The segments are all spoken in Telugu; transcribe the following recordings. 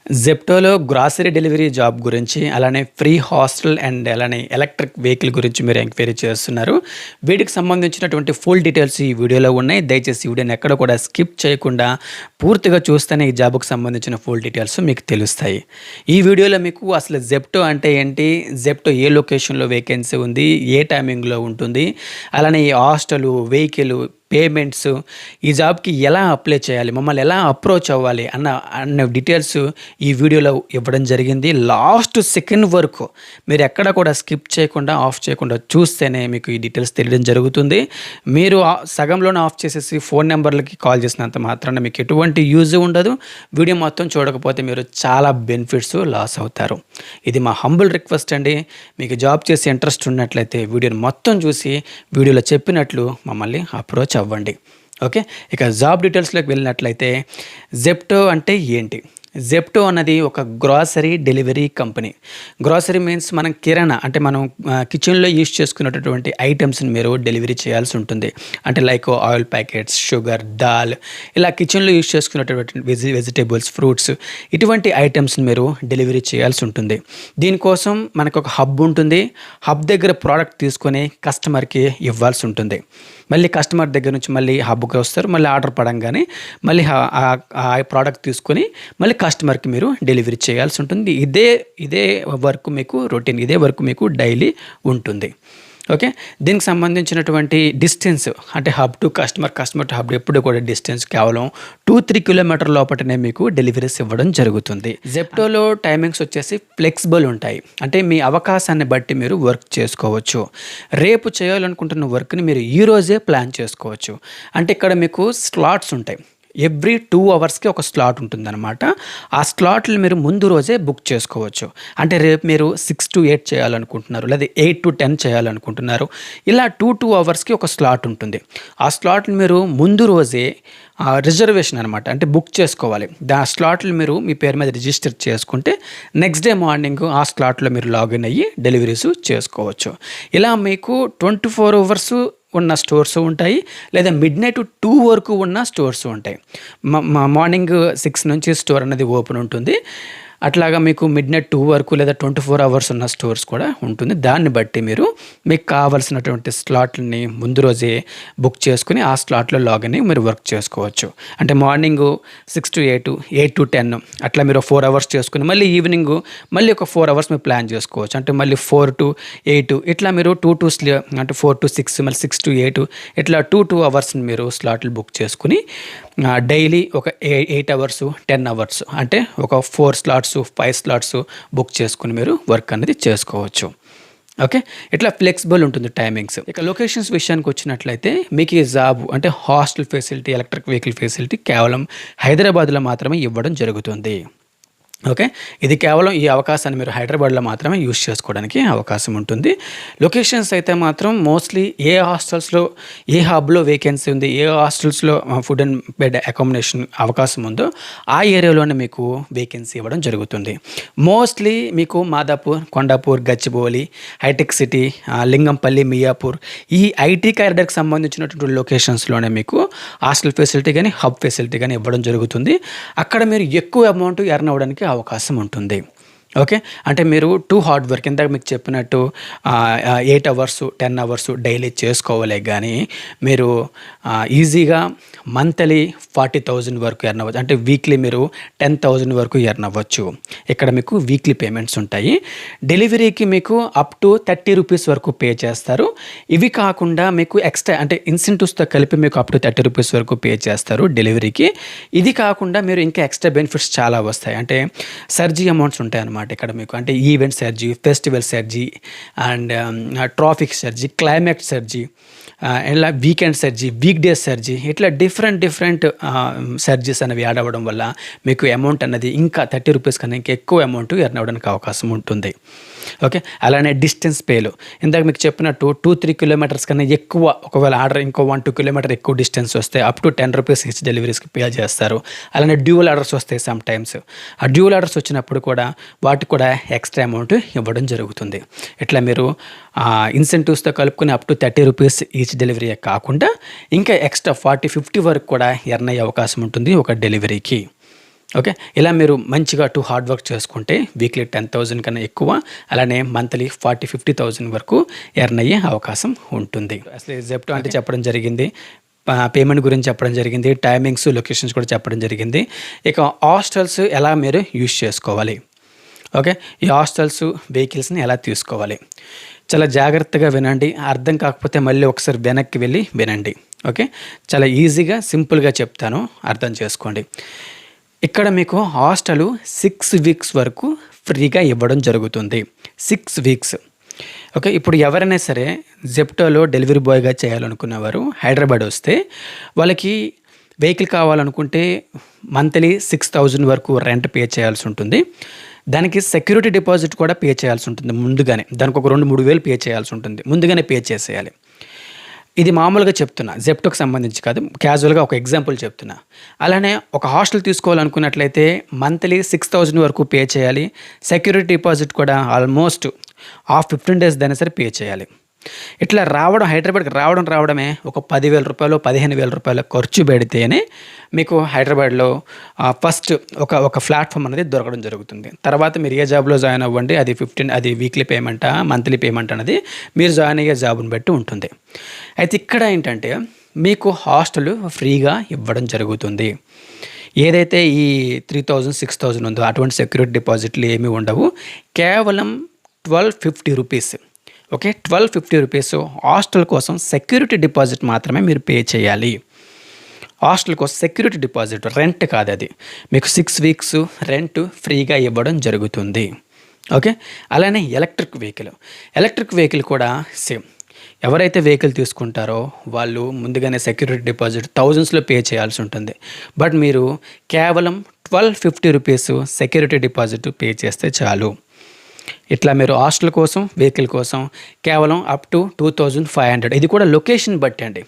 జెప్టోలో గ్రాసరీ డెలివరీ జాబ్ గురించి, అలానే ఫ్రీ హాస్టల్ అండ్ అలానే ఎలక్ట్రిక్ వెహికల్ గురించి మీరు ఎంక్వైరీ చేస్తున్నారు. వీటికి సంబంధించినటువంటి ఫుల్ డీటెయిల్స్ ఈ వీడియోలో ఉన్నాయి. దయచేసి ఈ వీడియోని ఎక్కడ కూడా స్కిప్ చేయకుండా పూర్తిగా చూస్తేనే ఈ జాబ్‌కి సంబంధించిన ఫుల్ డీటెయిల్స్ మీకు తెలుస్తాయి. ఈ వీడియోలో మీకు అసలు జెప్టో అంటే ఏంటి? జెప్టో ఏ లొకేషన్‌లో వేకెన్సీ ఉంది? ఏ టైమింగ్‌లో ఉంటుంది? అలానే ఈ హాస్టలు, వెహికలు, పేమెంట్స్, ఈ జాబ్‌కి ఎలా అప్లై చేయాలి? మమ్మల్ని ఎలా అప్రోచ్ అవ్వాలి? అన్న డీటెయిల్స్ ఈ వీడియోలో ఇవ్వడం జరిగింది. లాస్ట్ సెకండ్ వరకు మీరు ఎక్కడ కూడా స్కిప్ చేయకుండా, ఆఫ్ చేయకుండా చూస్తేనే మీకు ఈ డీటెయిల్స్ తెలియడం జరుగుతుంది. మీరు సగంలోనే ఆఫ్ చేసేసి ఫోన్ నెంబర్లకి కాల్ చేసినంత మాత్రాన మీకు ఎటువంటి యూజ్ ఉండదు. వీడియో మొత్తం చూడకపోతే మీరు చాలా బెనిఫిట్స్ లాస్ అవుతారు. ఇది మా హంబుల్ రిక్వెస్ట్ అండి. మీకు జాబ్ చేసే ఇంట్రెస్ట్ ఉన్నట్లయితే వీడియోని మొత్తం చూసి వీడియోలో చెప్పినట్లు మమ్మల్ని అప్రోచ్ అవ్వండి. ఓకే, ఇక జాబ్ డీటెయిల్స్లోకి వెళ్ళినట్లయితే జెప్టో అంటే ఏంటి? జెప్టో అన్నది ఒక grocery delivery company. Grocery means మనం కిరాణా అంటే మనం కిచెన్లో యూజ్ చేసుకునేటటువంటి ఐటమ్స్ని మీరు డెలివరీ చేయాల్సి ఉంటుంది. అంటే like oil packets, sugar, dal, ఇలా కిచెన్లో యూజ్ చేసుకునేటటువంటి వెజిటేబుల్స్, ఫ్రూట్స్, ఇటువంటి ఐటమ్స్ని మీరు డెలివరీ చేయాల్సి ఉంటుంది. దీనికోసం మనకు ఒక హబ్ ఉంటుంది. హబ్ దగ్గర ప్రోడక్ట్ తీసుకొని కస్టమర్కి ఇవ్వాల్సి ఉంటుంది. మళ్ళీ కస్టమర్ దగ్గర నుంచి మళ్ళీ హబ్కి వస్తారు. మళ్ళీ ఆర్డర్ పడంగానే మళ్ళీ ఆ ప్రోడక్ట్ తీసుకొని మళ్ళీ కస్టమర్కి మీరు డెలివరీ చేయాల్సి ఉంటుంది. ఇదే వర్క్ మీకు రొటీన్, ఇదే వర్క్ మీకు డైలీ ఉంటుంది. ఓకే, దీనికి సంబంధించినటువంటి డిస్టెన్స్ అంటే hub to customer, customer to hub ఎప్పుడు కూడా డిస్టెన్స్ కేవలం 2-3 కిలోమీటర్ లోపలనే మీకు డెలివరీస్ ఇవ్వడం జరుగుతుంది. జెప్టోలో టైమింగ్స్ వచ్చేసి ఫ్లెక్సిబుల్ ఉంటాయి. అంటే మీ అవకాశాన్ని బట్టి మీరు వర్క్ చేసుకోవచ్చు. రేపు చేయాలనుకుంటున్న వర్క్ని మీరు ఈరోజే ప్లాన్ చేసుకోవచ్చు. అంటే ఇక్కడ మీకు స్లాట్స్ ఉంటాయి. ఎవ్రీ 2 అవర్స్కి ఒక స్లాట్ ఉంటుందన్నమాట. ఆ స్లాట్లు మీరు ముందు రోజే బుక్ చేసుకోవచ్చు. అంటే రేపు మీరు 6 to 8 చేయాలనుకుంటున్నారు, లేదా 8 to 10 చేయాలనుకుంటున్నారు. ఇలా 2 అవర్స్కి ఒక స్లాట్ ఉంటుంది. ఆ స్లాట్ని మీరు ముందు రోజే రిజర్వేషన్ అనమాట, అంటే బుక్ చేసుకోవాలి. ఆ స్లాట్లు మీరు మీ పేరు మీద రిజిస్టర్ చేసుకుంటే నెక్స్ట్ డే మార్నింగ్ ఆ స్లాట్లో మీరు లాగిన్ అయ్యి డెలివరీస్ చేసుకోవచ్చు. ఇలా మీకు 24 అవర్స్ ఉన్న స్టోర్స్ ఉంటాయి, లేదా మిడ్నైట్ 2 వరకు ఉన్న స్టోర్స్ ఉంటాయి. మార్నింగ్ 6 నుంచి స్టోర్ అనేది ఓపెన్ ఉంటుంది. అట్లాగా మీకు మిడ్నైట్ 2 వరకు లేదా 24 అవర్స్ ఉన్న స్టోర్స్ కూడా ఉంటుంది. దాన్ని బట్టి మీరు మీకు కావాల్సినటువంటి స్లాట్లని ముందు రోజే బుక్ చేసుకుని ఆ స్లాట్లో లాగిన్ అయ్యి మీరు వర్క్ చేసుకోవచ్చు. అంటే మార్నింగ్ 6 to 8, 8 to 10 అట్లా మీరు 4 అవర్స్ చేసుకుని మళ్ళీ ఈవినింగ్ మళ్ళీ ఒక 4 అవర్స్ మీరు ప్లాన్ చేసుకోవచ్చు. అంటే మళ్ళీ 4 to 8 ఇట్లా మీరు 2 to అంటే 4 to 6, మళ్ళీ 6 to 8 ఇట్లా 2 అవర్స్ని మీరు స్లాట్లు బుక్ చేసుకుని డైలీ ఒక 8 అవర్స్, 10 అవర్స్ అంటే ఒక 4 స్లాట్స్, 5 స్లాట్స్ బుక్ చేసుకుని మీరు వర్క్ అనేది చేసుకోవచ్చు. ఓకే, ఇట్లా ఫ్లెక్సిబుల్ ఉంటుంది టైమింగ్స్. ఇక లొకేషన్స్ విషయానికి వచ్చినట్లయితే మీకు ఈ జాబ్ అంటే hostel facility, electric vehicle facility కేవలం హైదరాబాద్లో మాత్రమే ఇవ్వడం జరుగుతుంది. ఓకే, ఇది కేవలం ఈ అవకాశాన్ని మీరు హైదరాబాద్లో మాత్రమే యూజ్ చేసుకోవడానికి అవకాశం ఉంటుంది. లొకేషన్స్ అయితే మాత్రం మోస్ట్లీ ఏ హాస్టల్స్లో, ఏ హబ్లో వేకెన్సీ ఉంది, ఏ హాస్టల్స్లో ఫుడ్ అండ్ బెడ్ అకామిడేషన్ అవకాశం ఉందో ఆ ఏరియాలోనే మీకు వేకెన్సీ ఇవ్వడం జరుగుతుంది. మోస్ట్లీ మీకు మాదాపూర్, కొండాపూర్, గచ్చిబౌలి, హైటెక్ సిటీ, లింగంపల్లి, మియాపూర్, ఈ ఐటీ కారిడార్కి సంబంధించినటువంటి లొకేషన్స్లోనే మీకు హాస్టల్ ఫెసిలిటీ కానీ హబ్ ఫెసిలిటీ కానీ ఇవ్వడం జరుగుతుంది. అక్కడ మీరు ఎక్కువ అమౌంట్ ఎర్న్ అవ్వడానికి అవకాశం ఉంటుంది. ఓకే, అంటే మీరు టూ హార్డ్ వర్క్, ఇందాక మీకు చెప్పినట్టు 8 అవర్స్, 10 అవర్స్ డైలీ చేసుకోవాలి. కానీ మీరు ఈజీగా మంత్లీ 40,000 వరకు ఎర్న్ అవ్వచ్చు. అంటే వీక్లీ మీరు 10,000 వరకు ఎర్న్ అవ్వచ్చు. ఇక్కడ మీకు వీక్లీ పేమెంట్స్ ఉంటాయి. డెలివరీకి మీకు అప్ టు 30 రూపీస్ వరకు పే చేస్తారు. ఇవి కాకుండా మీకు ఎక్స్ట్రా అంటే ఇన్సెంటివ్స్తో కలిపి మీకు అప్ టు 30 రూపీస్ వరకు పే చేస్తారు డెలివరీకి. ఇది కాకుండా మీరు ఇంకా ఎక్స్ట్రా బెనిఫిట్స్ చాలా వస్తాయి. అంటే సర్జీ అమౌంట్స్ ఉంటాయి అన్నమాట ఇక్కడ మీకు. అంటే event surge, festival surge and traffic surge, climax surge, ఇలా weekend surge, week days surge, ఇట్లా డిఫరెంట్ సర్జీస్ అనేవి యాడ్ అవ్వడం వల్ల మీకు అమౌంట్ అన్నది ఇంకా 30 రూపీస్ కన్నా ఇంకా ఎక్కువ అమౌంట్ ఎర్న్ అవ్వడానికి అవకాశం ఉంటుంది. ఓకే, అలానే డిస్టెన్స్ పేలు ఇందాక మీకు చెప్పినట్టు 2-3 కిలోమీటర్స్ కన్నా ఎక్కువ, ఒకవేళ ఆర్డర్ ఇంకో 1-2 కిలోమీటర్ ఎక్కువ డిస్టెన్స్ వస్తే అప్ టు 10 రూపీస్ ఇచ్చి డెలివరీస్కి పే చేస్తారు. అలానే డ్యూయల్ ఆర్డర్స్ వస్తాయి సమ్ టైమ్స్. ఆ డ్యూయల్ ఆర్డర్స్ వచ్చినప్పుడు కూడా వాటికి కూడా ఎక్స్ట్రా అమౌంట్ ఇవ్వడం జరుగుతుంది. ఇట్లా మీరు ఇన్సెంటివ్స్తో కలుపుకొని up to 30 rupees each delivery కాకుండా ఇంకా ఎక్స్ట్రా 40-50 వరకు కూడా ఎర్న్ అయ్యే అవకాశం ఉంటుంది ఒక డెలివరీకి. ఓకే. ఇలా మీరు మంచిగా హార్డ్ వర్క్ చేసుకుంటే వీక్లీ 10,000 కన్నా ఎక్కువ, అలానే మంత్లీ 40,000-50,000 వరకు ఎర్న్ అయ్యే అవకాశం ఉంటుంది. అసలు జెప్టో అంటే చెప్పడం జరిగింది, పేమెంట్ గురించి చెప్పడం జరిగింది, టైమింగ్స్, లొకేషన్స్ కూడా చెప్పడం జరిగింది. ఇక హాస్టల్స్ ఎలా మీరు యూజ్ చేసుకోవాలి, ఓకే, ఈ హాస్టల్స్ వెహికల్స్ని ఎలా తీసుకోవాలి, చాలా జాగ్రత్తగా వినండి. అర్థం కాకపోతే మళ్ళీ ఒకసారి వెనక్కి వెళ్ళి వినండి. ఓకే, చాలా ఈజీగా సింపుల్గా చెప్తాను, అర్థం చేసుకోండి. ఇక్కడ మీకు హాస్టలు 6 వీక్స్ వరకు ఫ్రీగా ఇవ్వడం జరుగుతుంది. 6 వీక్స్. ఓకే, ఇప్పుడు ఎవరైనా సరే జెప్టోలో డెలివరీ బాయ్గా చేయాలనుకున్నవారు హైదరాబాద్ వస్తే వాళ్ళకి వెహికల్ కావాలనుకుంటే మంత్లీ 6,000 వరకు రెంట్ పే చేయాల్సి ఉంటుంది. దానికి సెక్యూరిటీ డిపాజిట్ కూడా పే చేయాల్సి ఉంటుంది ముందుగానే. దానికి ఒక 2-3 వేలు పే చేయాల్సి ఉంటుంది, ముందుగానే పే చేసేయాలి. ఇది మామూలుగా చెప్తున్నా, జెప్టోకి సంబంధించి కాదు, క్యాజువల్గా ఒక ఎగ్జాంపుల్ చెప్తున్నా. అలానే ఒక హాస్టల్ తీసుకోవాలనుకున్నట్లయితే మంత్లీ 6,000 వరకు పే చేయాలి. సెక్యూరిటీ డిపాజిట్ కూడా ఆల్మోస్ట్ 15 days దైనా సరే పే చేయాలి. ఇట్లా రావడం, హైదరాబాద్కి రావడమే ఒక 10,000 రూపాయలు 15,000 రూపాయలు ఖర్చు పెడితేనే మీకు హైదరాబాద్లో ఫస్ట్ ఒక ప్లాట్ఫామ్ అనేది దొరకడం జరుగుతుంది. తర్వాత మీరు ఏ జాబ్లో జాయిన్ అవ్వండి, అది వీక్లీ పేమెంటా మంత్లీ పేమెంట్ అనేది మీరు జాయిన్ అయ్యే జాబ్ని బట్టి ఉంటుంది. అయితే ఇక్కడ ఏంటంటే మీకు హాస్టల్ ఫ్రీగా ఇవ్వడం జరుగుతుంది. ఏదైతే ఈ 3,000 6,000 ఉందో అటువంటి సెక్యూరిటీ డిపాజిట్లు ఏమీ ఉండవు. కేవలం 1,250 రూపీస్. ఓకే, 1,250 రూపీస్ హాస్టల్ కోసం సెక్యూరిటీ డిపాజిట్ మాత్రమే మీరు పే చేయాలి. హాస్టల్ కోసం సెక్యూరిటీ డిపాజిట్, రెంట్ కాదు అది. మీకు 6 వీక్స్ రెంట్ ఫ్రీగా ఇవ్వడం జరుగుతుంది. ఓకే, అలానే ఎలక్ట్రిక్ వెహికల్ కూడా సేమ్. ఎవరైతే వెహికల్ తీసుకుంటారో వాళ్ళు ముందుగానే సెక్యూరిటీ డిపాజిట్ థౌజండ్స్లో పే చేయాల్సి ఉంటుంది. బట్ మీరు కేవలం 1,250 రూపీస్ సెక్యూరిటీ డిపాజిట్ పే చేస్తే చాలు. ఇట్లా మీరు హాస్టల్ కోసం, వెహికల్ కోసం కేవలం అప్ టు 2,500. ఇది కూడా లొకేషన్ బట్టి అండి,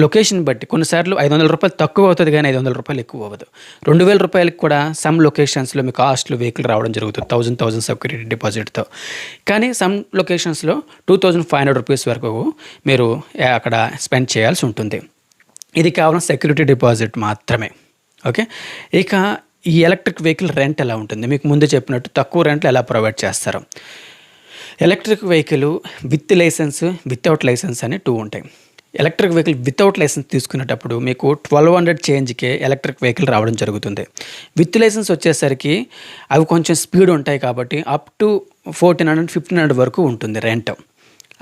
లొకేషన్ బట్టి. కొన్నిసార్లు 500 రూపాయలు తక్కువ అవుతుంది, కానీ 500 రూపాయలు ఎక్కువ అవ్వదు. 2,000 రూపాయలకి కూడా సమ్ లొకేషన్స్లో మీకు హాస్టల్ వెహికల్ రావడం జరుగుతుంది 1,000 సెక్యూరిటీ డిపాజిట్తో. కానీ సమ్ లొకేషన్స్లో 2,500 రూపీస్ వరకు మీరు అక్కడ స్పెండ్ చేయాల్సి ఉంటుంది. ఇది కేవలం సెక్యూరిటీ డిపాజిట్ మాత్రమే. ఓకే, ఇక ఈ ఎలక్ట్రిక్ వెహికల్ రెంట్ ఎలా ఉంటుంది, మీకు ముందు చెప్పినట్టు తక్కువ రెంట్లు ఎలా ప్రొవైడ్ చేస్తారు. Electric vehicle with licence, without licence అని 2 ఉంటాయి. ఎలక్ట్రిక్ వెహికల్ వితౌట్ లైసెన్స్ తీసుకునేటప్పుడు మీకు 1,200 చేంజ్కే ఎలక్ట్రిక్ వెహికల్ రావడం జరుగుతుంది. విత్ లైసెన్స్ వచ్చేసరికి అవి కొంచెం స్పీడ్ ఉంటాయి కాబట్టి అప్ టు 1,400-1,500 వరకు ఉంటుంది రెంట్.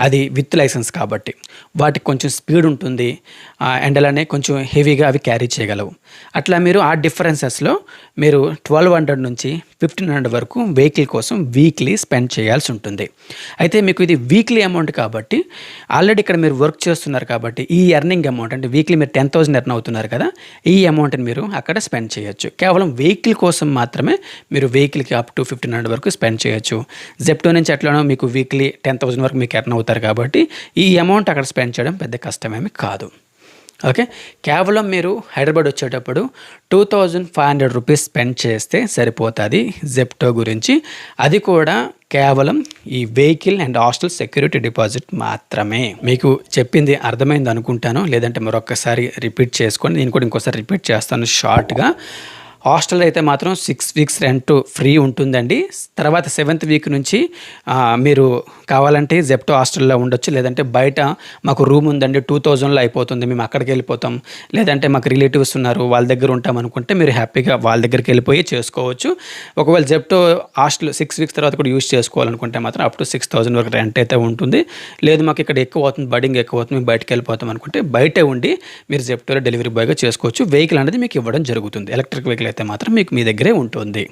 అది విత్ లైసెన్స్ కాబట్టి వాటికి కొంచెం స్పీడ్ ఉంటుంది, అండ్ అలానే కొంచెం హెవీగా అవి క్యారీ చేయగలవు. అట్లా మీరు ఆ డిఫరెన్సెస్లో మీరు 1,200 నుంచి 1,500 వరకు వెహికల్ కోసం వీక్లీ స్పెండ్ చేయాల్సి ఉంటుంది. అయితే మీకు ఇది వీక్లీ అమౌంట్ కాబట్టి ఆల్రెడీ ఇక్కడ మీరు వర్క్ చేస్తున్నారు కాబట్టి ఈ ఎర్నింగ్ అమౌంట్ అంటే వీక్లీ మీరు 10,000 ఎర్న్ అవుతున్నారు కదా, ఈ అమౌంట్ని మీరు అక్కడ స్పెండ్ చేయొచ్చు. కేవలం వెహికల్ కోసం మాత్రమే మీరు వెహికల్కి అప్ టు 1,500 వరకు స్పెండ్ చేయొచ్చు. జెప్టో నుంచి ఎట్లానో మీకు వీక్లీ 10,000 వరకు మీకు ఎర్న్ అవుతారు కాబట్టి ఈ అమౌంట్ అక్కడ స్పెండ్ చేయడం పెద్ద కష్టమేమి కాదు. ఓకే, కేవలం మీరు హైదరాబాద్ వచ్చేటప్పుడు 2,500 రూపీస్ స్పెండ్ చేస్తే సరిపోతుంది జెప్టో గురించి. అది కూడా కేవలం ఈ vehicle and hostel security deposit మాత్రమే. మీకు చెప్పింది అర్థమైంది అనుకుంటాను, లేదంటే మరొకసారి రిపీట్ చేసుకోండి. నేను కూడా ఇంకోసారి రిపీట్ చేస్తాను షార్ట్గా. హాస్టల్ అయితే మాత్రం 6 వీక్స్ రెంట్ ఫ్రీ ఉంటుందండి. తర్వాత 7th వీక్ నుంచి మీరు కావాలంటే జెప్టో హాస్టల్లో ఉండొచ్చు, లేదంటే బయట మాకు రూమ్ ఉందండి 2,000లో అయిపోతుంది, మేము అక్కడికి వెళ్ళిపోతాం, లేదంటే మాకు రిలేటివ్స్ ఉన్నారు వాళ్ళ దగ్గర ఉంటాం అనుకుంటే మీరు హ్యాపీగా వాళ్ళ దగ్గరికి వెళ్ళిపోయి చేసుకోవచ్చు. ఒకవేళ జెప్టో హాస్టల్ 6 వీక్స్ తర్వాత కూడా యూజ్ చేసుకోవాలనుకుంటే మాత్రం అప్ టు 6,000 వరకు రెంట్ అయితే ఉంటుంది. లేదు మాకు ఇక్కడ ఎక్కువ అవుతుంది, బడ్డింగ్ ఎక్కువ అవుతుంది, మేము బయటకు వెళ్ళిపోతాం అనుకుంటే బయటే ఉండి మీరు జెప్టోలో డెలివరీ బాయ్గా చేసుకోవచ్చు. వెహికల్ అనేది మీకు ఇవ్వడం జరుగుతుంది. ఎలక్ట్రిక్ వెహికల్ అయితే మాత్రం మీకు మీ దగ్గరే ఉంటుంది.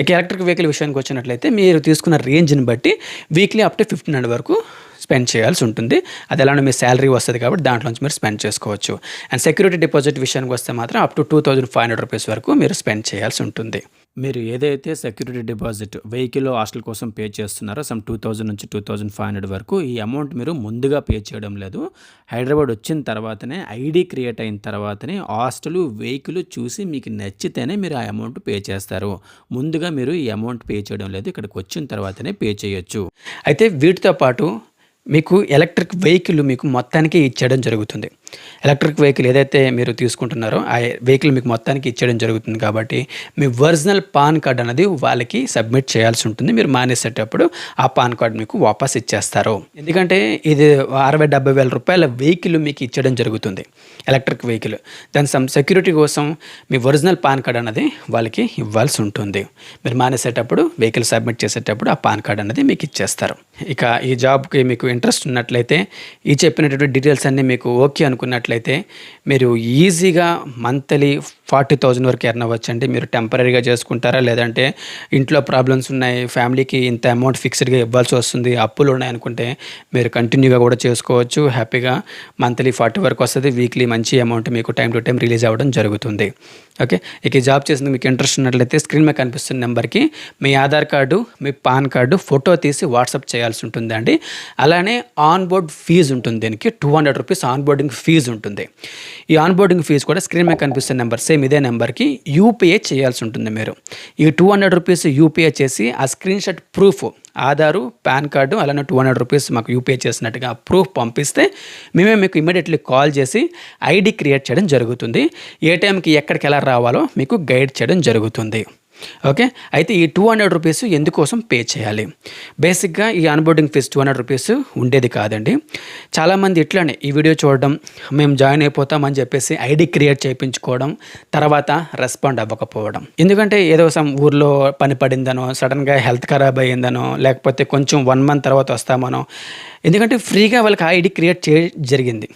ఇక ఎలక్ట్రిక్ వెహికల్ విషయానికి వచ్చినట్లయితే మీరు తీసుకున్న రేంజ్ని బట్టి వీక్లీ అప్ టు 1,500 వరకు స్పెండ్ చేయాల్సి ఉంటుంది. అది ఎలానో మీ శాలరీ వస్తుంది కాబట్టి దాంట్లోంచి మీరు స్పెండ్ చేసుకోవచ్చు. అండ్ సెక్యూరిటీ డిపాజిట్ విషయానికి వస్తే మాత్రం అప్ టు 2,500 రూపీస్ వరకు మీరు స్పెండ్ చేయాల్సి ఉంటుంది. మీరు ఏదైతే సెక్యూరిటీ డిపాజిట్ వెహికల్ హాస్టల్ కోసం పే చేస్తున్నారో సమ్ 2,000 నుంచి 2,500 వరకు ఈ అమౌంట్ మీరు ముందుగా పే చేయడం లేదు. హైదరాబాద్ వచ్చిన తర్వాతనే ఐడి క్రియేట్ అయిన తర్వాతనే హాస్టల్ వెహికల్ చూసి మీకు నచ్చితేనే మీరు ఆ అమౌంట్ పే చేస్తారు. ముందుగా మీరు ఈ అమౌంట్ పే చేయడం లేదు, ఇక్కడికి వచ్చిన తర్వాతనే పే చేయొచ్చు. అయితే వీటితో పాటు మీకు ఎలక్ట్రిక్ వెహికల్ మీకు మొత్తానికి ఇచ్చేయడం జరుగుతుంది. ఎలక్ట్రిక్ వెహికల్ ఏదైతే మీరు తీసుకుంటున్నారో ఆ వెహికల్ మీకు మొత్తానికి ఇచ్చేయడం జరుగుతుంది కాబట్టి మీ ఒరిజినల్ పాన్ కార్డ్ అనేది వాళ్ళకి సబ్మిట్ చేయాల్సి ఉంటుంది. మీరు మానేసేటప్పుడు ఆ పాన్ కార్డ్ మీకు వాపస్ ఇచ్చేస్తారు. ఎందుకంటే ఇది 60-70 వేల రూపాయల వెహికల్ మీకు ఇచ్చడం జరుగుతుంది, ఎలక్ట్రిక్ వెహికల్. దాని సెక్యూరిటీ కోసం మీ ఒరిజినల్ పాన్ కార్డ్ అనేది వాళ్ళకి ఇవ్వాల్సి ఉంటుంది. మీరు మానేసేటప్పుడు వెహికల్ సబ్మిట్ చేసేటప్పుడు ఆ పాన్ కార్డ్ అనేది మీకు ఇచ్చేస్తారు. ఇక ఈ జాబ్కి మీకు ఇంట్రెస్ట్ ఉన్నట్లయితే, ఈ చెప్పినటువంటి డీటెయిల్స్ అన్నీ మీకు ఓకే అనుకున్నట్లయితే మీరు ఈజీగా మంత్లీ 40,000 వరకు ఎర్న్ అవ్వచ్చండి. మీరు టెంపరీగా చేసుకుంటారా, లేదంటే ఇంట్లో ప్రాబ్లమ్స్ ఉన్నాయి, ఫ్యామిలీకి ఇంత అమౌంట్ ఫిక్స్డ్గా ఇవ్వాల్సి వస్తుంది, అప్పులు ఉన్నాయనుకుంటే మీరు కంటిన్యూగా కూడా చేసుకోవచ్చు. హ్యాపీగా మంత్లీ 40 వరకు వస్తుంది. వీక్లీ మంచి అమౌంట్ మీకు టైం టు టైం రిలీజ్ అవ్వడం జరుగుతుంది. ఓకే, ఇక ఈ జాబ్ చేసేందుకు మీకు ఇంట్రెస్ట్ ఉన్నట్లయితే స్క్రీన్ మీద కనిపిస్తున్న నెంబర్కి మీ ఆధార్ కార్డు, మీ పాన్ కార్డు ఫోటో తీసి వాట్సాప్ చేయాల్సి ఉంటుందండి. అలానే ఆన్ బోర్డ్ ఫీజు ఉంటుంది. దీనికి 200 రూపీస్ ఆన్ బోర్డింగ్ ఫీజు ఉంటుంది. ఈ ఆన్ బోర్డింగ్ ఫీజు కూడా స్క్రీన్ మీద కనిపిస్తున్న నెంబర్, సేమ్ ఇదే నెంబర్కి యూపీఐ చేయాల్సి ఉంటుంది. మీరు ఈ 200 రూపీస్ యూపీఐ చేసి ఆ screen shot proof, Aadhaar, pan card, అలానే 200 రూపీస్ మాకు యూపీఐ చేసినట్టుగా ప్రూఫ్ పంపిస్తే మేమే మీకు ఇమీడియట్లీ కాల్ చేసి ఐడి క్రియేట్ చేయడం జరుగుతుంది. ఏ టైంకి ఎక్కడికి ఎలా రావాలో మీకు గైడ్ చేయడం జరుగుతుంది. ఓకే, అయితే ఈ 200 రూపీస్ ఎందుకోసం పే చేయాలి? బేసిక్గా ఈ ఆన్బోర్డింగ్ ఫీజు 200 రూపీస్ ఉండేది కాదండి. చాలామంది ఇట్లానే ఈ వీడియో చూడడం, మేము జాయిన్ అయిపోతామని చెప్పేసి ఐడి క్రియేట్ చేయించుకోవడం, తర్వాత రెస్పాండ్ అవ్వకపోవడం. ఎందుకంటే ఏదో ఊర్లో పని పడిందనో, సడన్గా హెల్త్ ఖరాబ్ అయ్యిందనో, లేకపోతే కొంచెం 1 మంత్ తర్వాత వస్తామనో, ఎందుకంటే ఫ్రీగా వాళ్ళకి ఐడి క్రియేట్ జరిగింది,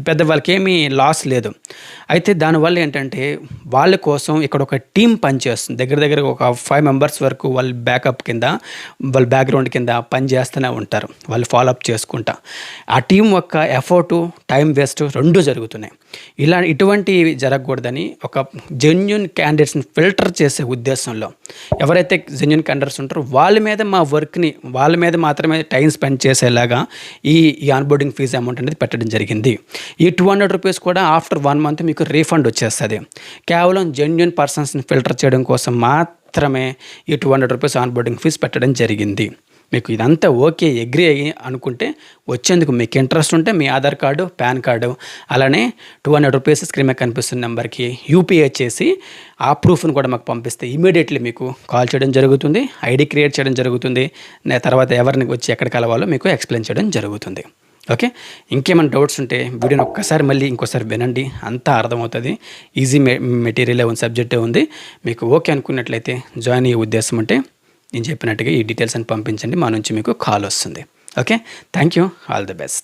పెద్ద వాళ్ళకి ఏమీ లాస్ లేదు. అయితే దానివల్ల ఏంటంటే వాళ్ళ కోసం ఇక్కడ ఒక టీం పనిచేస్తుంది. దగ్గర ఒక 5 మెంబర్స్ వరకు వాళ్ళు బ్యాకప్ కింద, వాళ్ళ బ్యాక్గ్రౌండ్ కింద పని చేస్తూనే ఉంటారు, వాళ్ళు ఫాలోఅప్ చేసుకుంటా. ఆ టీం యొక్క ఎఫర్టు, టైం వేస్ట్ 2 జరుగుతున్నాయి. ఇటువంటివి జరగకూడదని ఒక జెన్యూన్ క్యాండిడేట్స్ని ఫిల్టర్ చేసే ఉద్దేశంలో ఎవరైతే జెన్యూన్ క్యాండిడేట్స్ ఉంటారో వాళ్ళ మీద మా వర్క్ని, వాళ్ళ మీద మాత్రమే టైం స్పెండ్ చేసేలాగా ఈ ఆన్బోర్డింగ్ ఫీజు అమౌంట్ అనేది పెట్టడం జరిగింది. ఈ 200 రూపీస్ కూడా ఆఫ్టర్ 1 మంత్ మీకు రీఫండ్ వచ్చేస్తుంది. కేవలం జెన్యూన్ పర్సన్స్ని ఫిల్టర్ చేయడం కోసం మాత్రమే ఈ 200 రూపీస్ ఆన్బోర్డింగ్ ఫీజు పెట్టడం జరిగింది. మీకు ఇదంతా ఓకే, అగ్రీ అయ్యి అనుకుంటే వచ్చేందుకు మీకు ఇంట్రెస్ట్ ఉంటే మీ ఆధార్ కార్డు, పాన్ కార్డు, అలానే 200 రూపీస్ స్క్రీన్ మీద కనిపిస్తున్న నెంబర్కి యూపీఐ చేసి ఆ ప్రూఫ్ను కూడా మాకు పంపిస్తే ఇమీడియట్లీ మీకు కాల్ చేయడం జరుగుతుంది, ఐడి క్రియేట్ చేయడం జరుగుతుంది. తర్వాత ఎవరిని వచ్చి ఎక్కడ కలవాలో మీకు ఎక్స్ప్లెయిన్ చేయడం జరుగుతుంది. ఓకే, ఇంకేమైనా డౌట్స్ ఉంటే వీడియోని ఒక్కసారి మళ్ళీ ఇంకోసారి వినండి, అంతా అర్థమవుతుంది. ఈజీ మెటీరియలే ఉంది, సబ్జెక్టే ఉంది. మీకు ఓకే అనుకున్నట్లయితే జాయిన్ అయ్యే ఉద్దేశం ఉంటే నేను చెప్పినట్టుగా ఈ డీటెయిల్స్ అని పంపించండి, మా నుంచి మీకు కాల్ వస్తుంది. Okay, thank you, all the best.